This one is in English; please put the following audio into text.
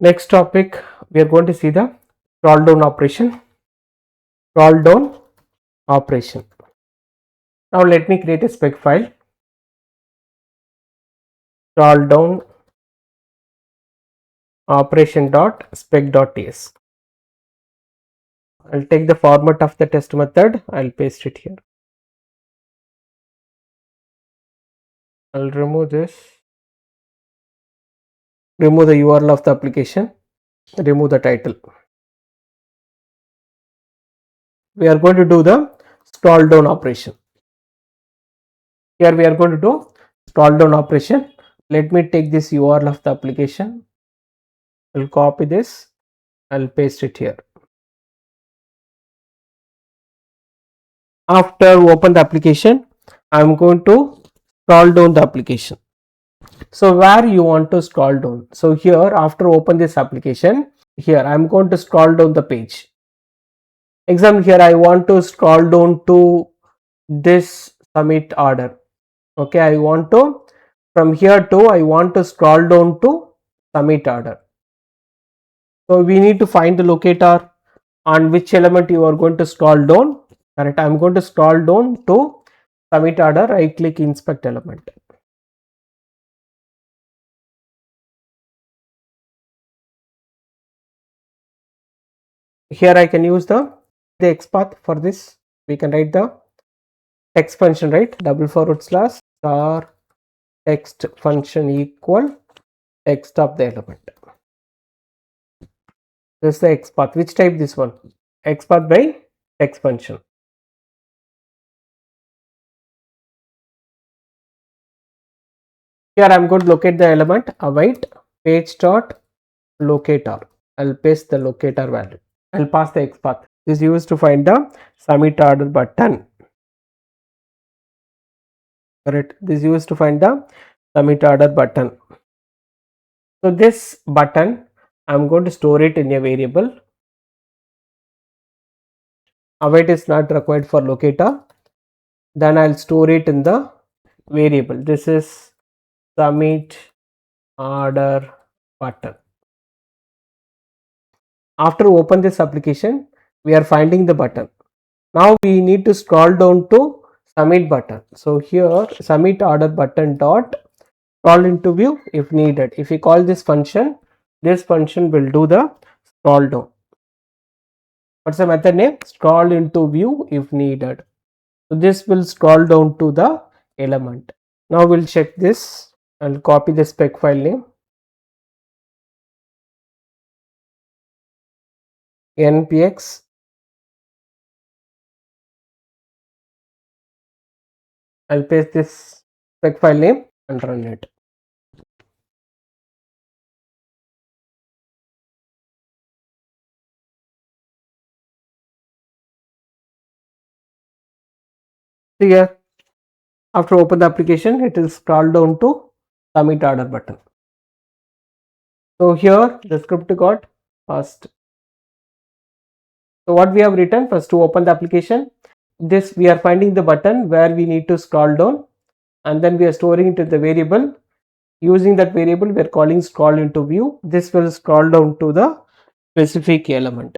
Next topic, we are going to see the scroll down operation. Scroll down operation. Now let me create a spec file. Scroll down operation.spec.ts. I'll take the format of the test method. I'll paste it here. I'll remove this. Remove the URL of the application. Remove the title. We are going to do the scroll down operation. Here we are going to do scroll down operation. Let me take this URL of the application. I'll copy this. I'll paste it here. After open the application, I'm going to scroll down the application. So where you want to scroll down? So here, after open this application, here I'm going to scroll down the page. Example, here I want to scroll down to this submit order. Okay, I want to, from here to, I want to scroll down to submit order. So we need to find the locator on which element you are going to scroll down. Correct. I'm going to scroll down to submit order. Right click inspect element. Here I can use the XPath for this. We can write the text function, right? // star text function equal text of the element. This is the XPath. Which type this one? XPath by text function. Here I am going to locate the element, await page dot locator. I'll paste the locator value. I'll pass the XPath. This is used to find the submit order button. Correct. This is used to find the submit order button. So this button, I'm going to store it in a variable. Await is not required for locator. Then I'll store it in the variable. This is submit order button. After open this application, we are finding the button. Now we need to scroll down to submit button. So here submit order button dot scroll into view if needed. If we call this function will do the scroll down. What's the method name? Scroll into view if needed. So this will scroll down to the element. Now we'll check this. I'll copy the spec file name. npx I'll paste this spec file name and run it. See here, after open the application, it will scroll down to submit order button. So here the script got passed. So what we have written, first to open the application, this we are finding the button where we need to scroll down, and then we are storing it in the variable. Using that variable, we are calling scroll into view. This will scroll down to the specific element.